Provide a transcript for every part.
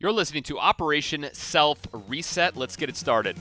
You're listening to Operation Self Reset. Let's get it started.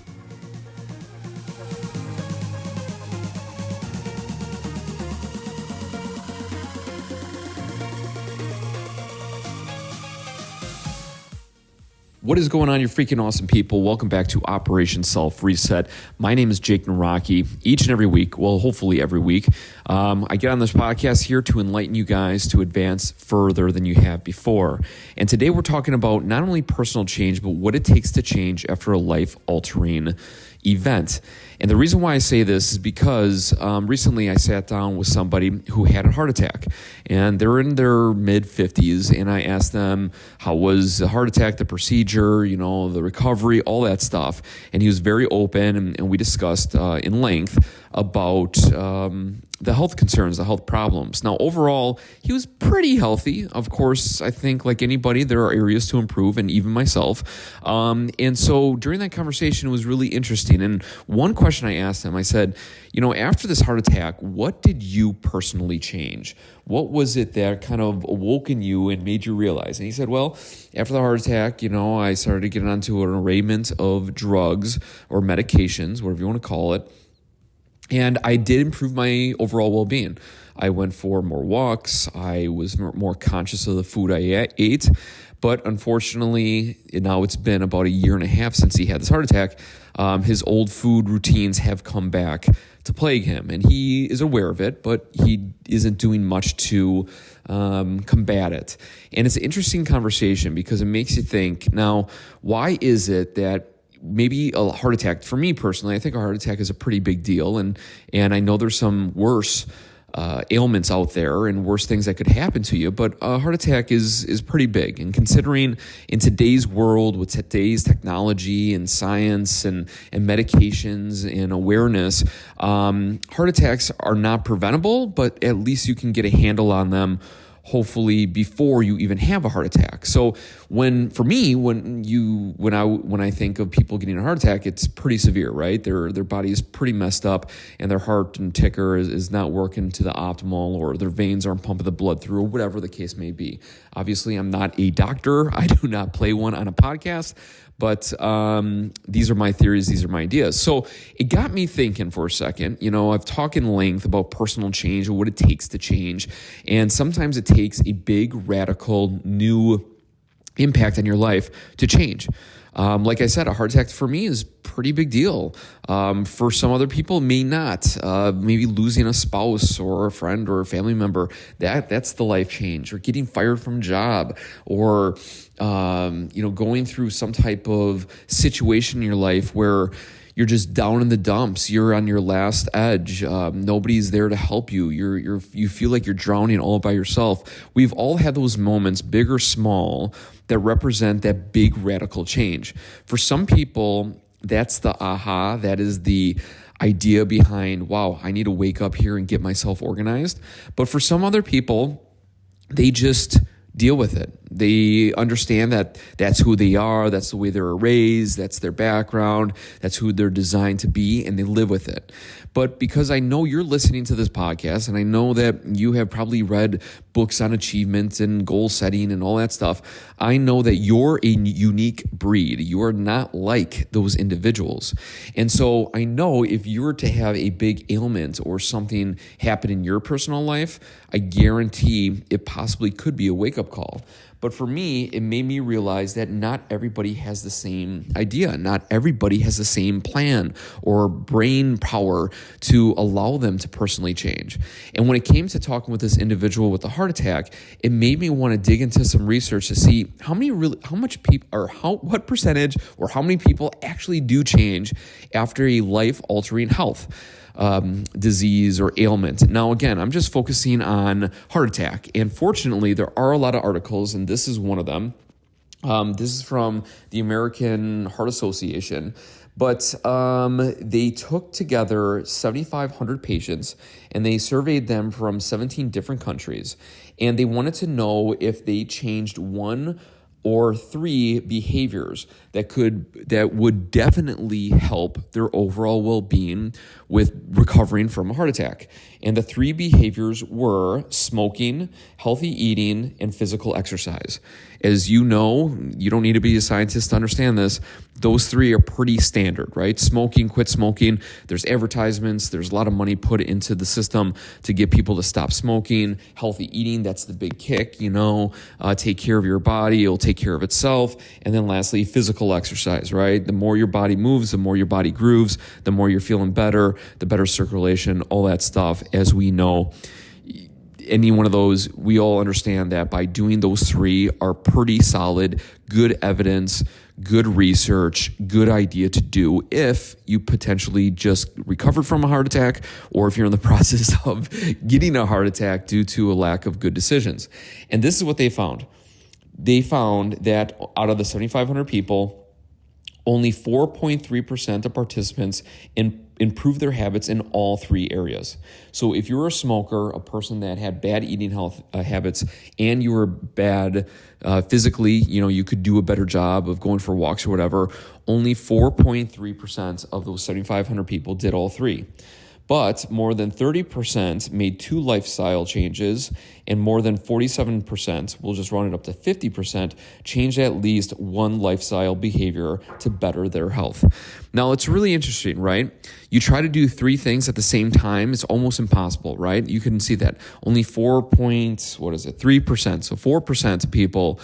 What is going on, you freaking awesome people? Welcome back to Operation Self Reset. My name is Jake Naraki. Each and every week, well, hopefully every week, I get on this podcast here to enlighten you guys to advance further than you have before. And today we're talking about not only personal change, but what it takes to change after a life-altering event. And the reason why I say this is because recently I sat down with somebody who had a heart attack, and they're in their mid-50s, and I asked them how was the heart attack, the procedure, the recovery, all that stuff. And he was very open, and we discussed in length about the health concerns, the health problems. Now, overall, he was pretty healthy. Of course, I think like anybody, there are areas to improve, and even myself. And so during that conversation, it was really interesting. And one question I asked him, I said, after this heart attack, what did you personally change? What was it that kind of awoke in you and made you realize? And he said, well, after the heart attack, I started to get onto an arrayment of drugs or medications, whatever you want to call it. And I did improve my overall well-being. I went for more walks. I was more conscious of the food I ate. But unfortunately, now it's been about a year and a half since he had this heart attack. His old food routines have come back to plague him. And he is aware of it, but he isn't doing much to combat it. And it's an interesting conversation because it makes you think, now, why is it that maybe a heart attack, for me personally, I think a heart attack is a pretty big deal. And I know there's some worse ailments out there and worse things that could happen to you, but a heart attack is pretty big. And considering in today's world with today's technology and science and medications and awareness, heart attacks are not preventable, but at least you can get a handle on them hopefully before you even have a heart attack. So when I think of people getting a heart attack, it's pretty severe, right? Their body is pretty messed up, and their heart and ticker is not working to the optimal, or their veins aren't pumping the blood through, or whatever the case may be. Obviously, I'm not a doctor. I do not play one on a podcast. But these are my theories, these are my ideas. So it got me thinking for a second. I've talked in length about personal change and what it takes to change. And sometimes it takes a big, radical, new impact on your life to change. Like I said, a heart attack for me is a pretty big deal. For some other people, may not. Maybe losing a spouse or a friend or a family member, that's the life change. Or getting fired from a job, or going through some type of situation in your life where you're just down in the dumps. You're on your last edge. Nobody's there to help you. You feel like you're drowning all by yourself. We've all had those moments, big or small, that represent that big radical change. For some people, that's the aha. That is the idea behind, wow, I need to wake up here and get myself organized. But for some other people, they just deal with it. They understand that that's who they are, that's the way they were raised, that's their background, that's who they're designed to be, and they live with it. But because I know you're listening to this podcast, and I know that you have probably read books on achievement and goal setting and all that stuff, I know that you're a unique breed. You are not like those individuals. And so I know if you were to have a big ailment or something happen in your personal life, I guarantee it possibly could be a wake-up call. But for me, it made me realize that not everybody has the same idea. Not everybody has the same plan or brain power to allow them to personally change. And when it came to talking with this individual with the heart attack, it made me want to dig into some research to see what percentage or how many people actually do change after a life-altering health disease or ailment. Now, again, I'm just focusing on heart attack. And fortunately, there are a lot of articles, and this is one of them. This is from the American Heart Association. But they took together 7,500 patients, and they surveyed them from 17 different countries. And they wanted to know if they changed one or three behaviors that would definitely help their overall well-being with recovering from a heart attack. And the three behaviors were smoking, healthy eating, and physical exercise. As you know, you don't need to be a scientist to understand this. Those three are pretty standard, right? Smoking, quit smoking. There's advertisements. There's a lot of money put into the system to get people to stop smoking. Healthy eating, that's the big kick, take care of your body. It'll take care of itself. And then lastly, physical exercise, right? The more your body moves, the more your body grooves, the more you're feeling better, the better circulation, all that stuff. As we know, any one of those, we all understand that by doing those three are pretty solid, good evidence, good research, good idea to do if you potentially just recovered from a heart attack or if you're in the process of getting a heart attack due to a lack of good decisions. And this is what they found. They found that out of the 7,500 people, only 4.3% of participants improve their habits in all three areas. So if you're a smoker, a person that had bad eating health habits, and you were bad physically, you could do a better job of going for walks or whatever, only 4.3% of those 7,500 people did all three. But more than 30% made two lifestyle changes, and more than 47%, we'll just round it up to 50%, changed at least one lifestyle behavior to better their health. Now, it's really interesting, right? You try to do three things at the same time, it's almost impossible, right? You can see that. Only 3%. So 4% of people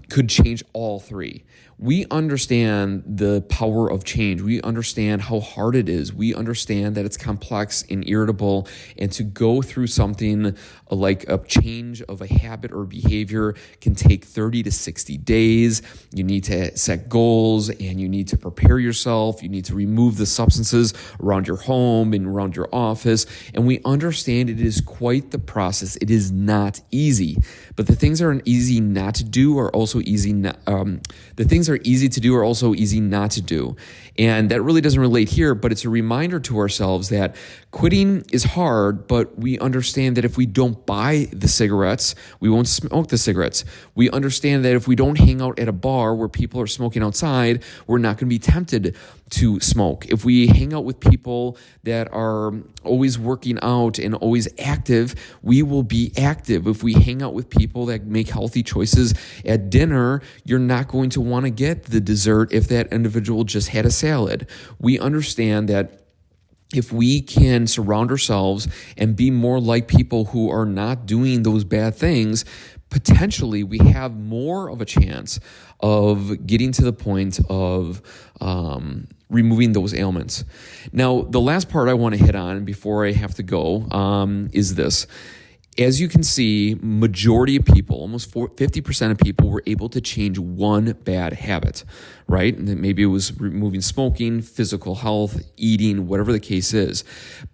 could change all three. We understand the power of change. We understand how hard it is. We understand that it's complex and irritable, and to go through something like a change of a habit or behavior can take 30 to 60 days. You need to set goals and you need to prepare yourself. You need to remove the substances around your home and around your office. And we understand it is quite the process. It is not easy, but the things that are easy not to do are also easy. The things that are easy to do are also easy not to do. And that really doesn't relate here, but it's a reminder to ourselves that quitting is hard, but we understand that if we don't buy the cigarettes, we won't smoke the cigarettes. We understand that if we don't hang out at a bar where people are smoking outside, we're not going to be tempted to smoke. If we hang out with people that are always working out and always active, we will be active. If we hang out with people that make healthy choices at dinner, you're not going to want to get the dessert if that individual just had a salad. We understand that if we can surround ourselves and be more like people who are not doing those bad things, potentially we have more of a chance of getting to the point of removing those ailments. Now, the last part I want to hit on before I have to go is this. As you can see, majority of people, almost 50% of people were able to change one bad habit, right? And maybe it was removing smoking, physical health, eating, whatever the case is.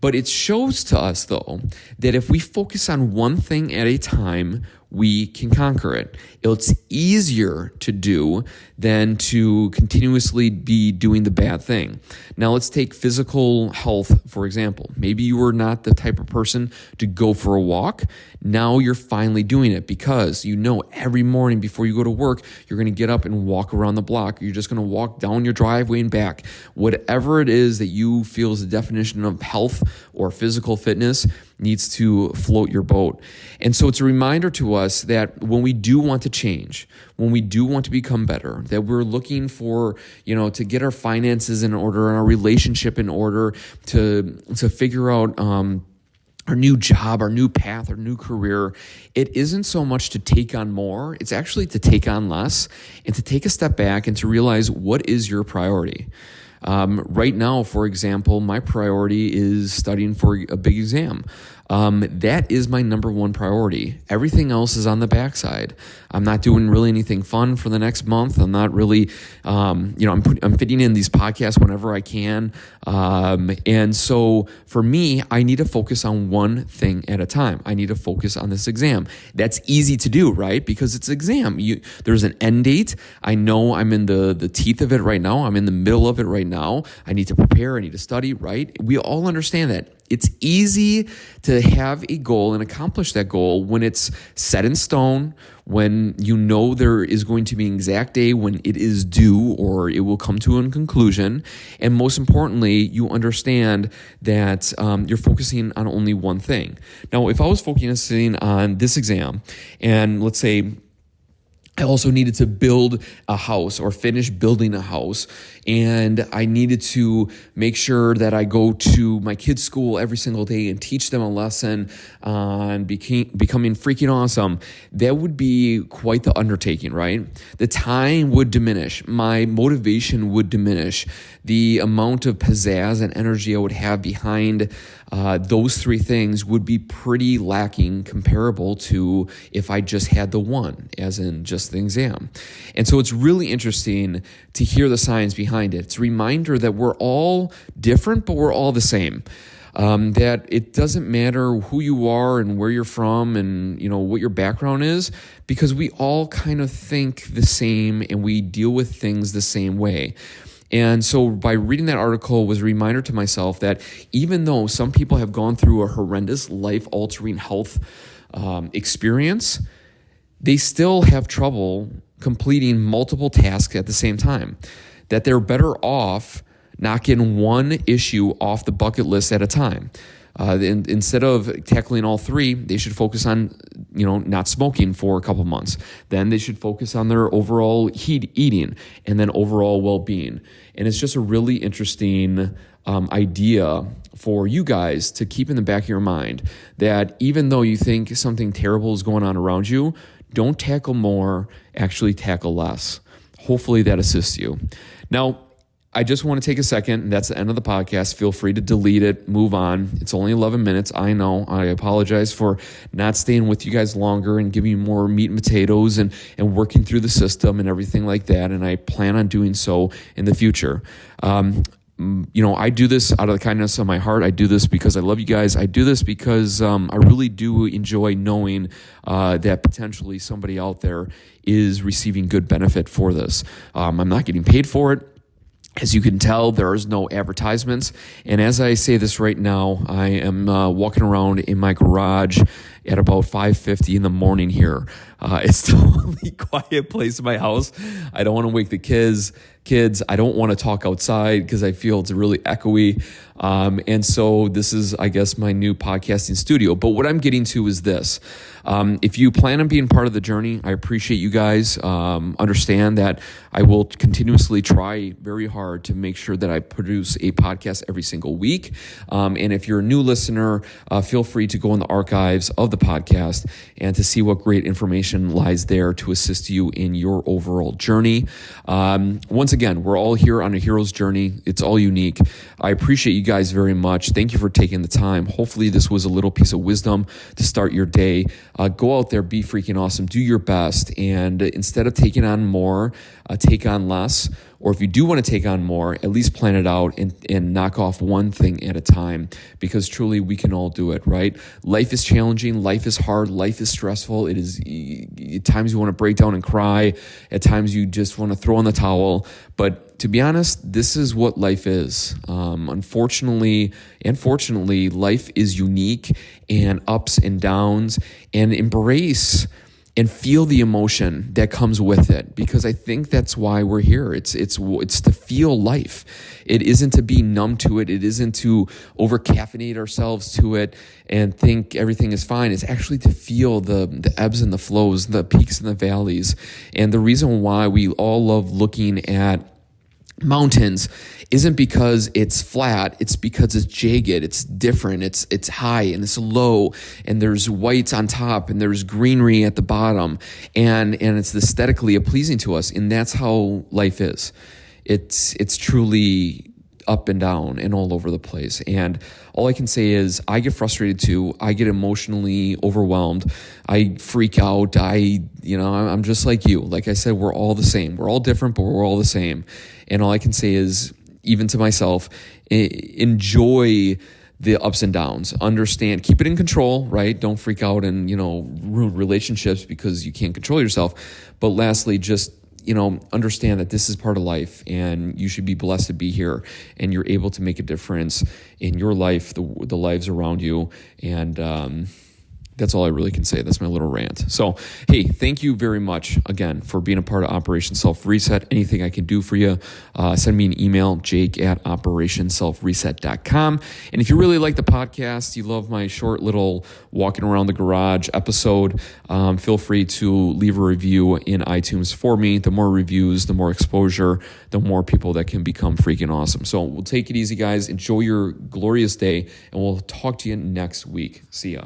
But it shows to us, though, that if we focus on one thing at a time, we can conquer it. It's easier to do than to continuously be doing the bad thing. Now, let's take physical health, for example. Maybe you were not the type of person to go for a walk. Now you're finally doing it because you know every morning before you go to work, you're going to get up and walk around the block. You're just going to walk down your driveway and back. Whatever it is that you feel is the definition of health or physical fitness needs to float your boat. And so it's a reminder to us that when we do want to change, when we do want to become better, that we're looking for, to get our finances in order and our relationship in order, to figure out our new job, our new path, our new career, it isn't so much to take on more, it's actually to take on less and to take a step back and to realize what is your priority. Right now, for example, my priority is studying for a big exam. That is my number one priority. Everything else is on the backside. I'm not doing really anything fun for the next month. I'm not really, I'm fitting in these podcasts whenever I can. And so for me, I need to focus on one thing at a time. I need to focus on this exam. That's easy to do, right? Because it's an exam. There's an end date. I know I'm in the teeth of it right now. I'm in the middle of it right now. I need to prepare. I need to study, right? We all understand that. It's easy to have a goal and accomplish that goal when it's set in stone, when you know there is going to be an exact day when it is due or it will come to a conclusion. And most importantly, you understand that you're focusing on only one thing. Now, if I was focusing on this exam and let's say I also needed to build a house or finish building a house. And I needed to make sure that I go to my kids' school every single day and teach them a lesson on becoming freaking awesome. That would be quite the undertaking, right? The time would diminish. My motivation would diminish. The amount of pizzazz and energy I would have behind those three things would be pretty lacking, comparable to if I just had the one, as in just the exam. And so it's really interesting to hear the science behind it. It's a reminder that we're all different, but we're all the same. That it doesn't matter who you are and where you're from and what your background is, because we all kind of think the same and we deal with things the same way. And so by reading that article was a reminder to myself that even though some people have gone through a horrendous life-altering health experience, they still have trouble completing multiple tasks at the same time. That they're better off knocking one issue off the bucket list at a time. Instead of tackling all three, they should focus on, not smoking for a couple months. Then they should focus on their overall eating and then overall well-being. And it's just a really interesting idea for you guys to keep in the back of your mind that even though you think something terrible is going on around you, don't tackle more, actually tackle less. Hopefully that assists you. Now, I just want to take a second, and that's the end of the podcast. Feel free to delete it, move on. It's only 11 minutes. I know. I apologize for not staying with you guys longer and giving you more meat and potatoes and working through the system and everything like that, and I plan on doing so in the future. I do this out of the kindness of my heart. I do this because I love you guys. I do this because I really do enjoy knowing that potentially somebody out there is receiving good benefit for this. I'm not getting paid for it. As you can tell, there is no advertisements. And as I say this right now, I am walking around in my garage at about 5:50 in the morning here. It's the only quiet place in my house. I don't want to wake the kids. I don't want to talk outside because I feel it's really echoey. And so this is, I guess, my new podcasting studio. But what I'm getting to is this. If you plan on being part of the journey, I appreciate you guys. Understand that I will continuously try very hard to make sure that I produce a podcast every single week. And if you're a new listener, feel free to go in the archives of the podcast and to see what great information lies there to assist you in your overall journey. Once again, we're all here on a hero's journey. It's all unique. I appreciate you guys very much. Thank you for taking the time. Hopefully this was a little piece of wisdom to start your day. Go out there, be freaking awesome, do your best, and instead of taking on more, take on less. Or if you do want to take on more, at least plan it out and knock off one thing at a time, because truly we can all do it, right? Life is challenging. Life is hard. Life is stressful. It is, at times you want to break down and cry. At times you just want to throw in the towel. But to be honest, this is what life is. Unfortunately and fortunately, life is unique and ups and downs, and embrace and feel the emotion that comes with it, because I think that's why we're here. It's to feel life. It isn't to be numb to it. It isn't to over caffeinate ourselves to it and think everything is fine. It's actually to feel the ebbs and the flows, the peaks and the valleys. And the reason why we all love looking at mountains isn't because it's flat, it's because it's jagged, it's different, it's high and it's low, and there's whites on top and there's greenery at the bottom, and it's aesthetically pleasing to us, and that's how life is. It's truly up and down and all over the place. And all I can say is I get frustrated too. I get emotionally overwhelmed. I freak out. I'm just like you. Like I said, we're all the same. We're all different, but we're all the same. And all I can say is, even to myself, enjoy the ups and downs. Understand, keep it in control, right? Don't freak out and, ruin relationships because you can't control yourself. But lastly, just understand that this is part of life, and you should be blessed to be here, and you're able to make a difference in your life, the lives around you, and That's all I really can say. That's my little rant. So, hey, thank you very much again for being a part of Operation Self Reset. Anything I can do for you, send me an email, jake@operationselfreset.com. And if you really like the podcast, you love my short little walking around the garage episode, feel free to leave a review in iTunes for me. The more reviews, the more exposure, the more people that can become freaking awesome. So we'll take it easy, guys. Enjoy your glorious day, and we'll talk to you next week. See ya.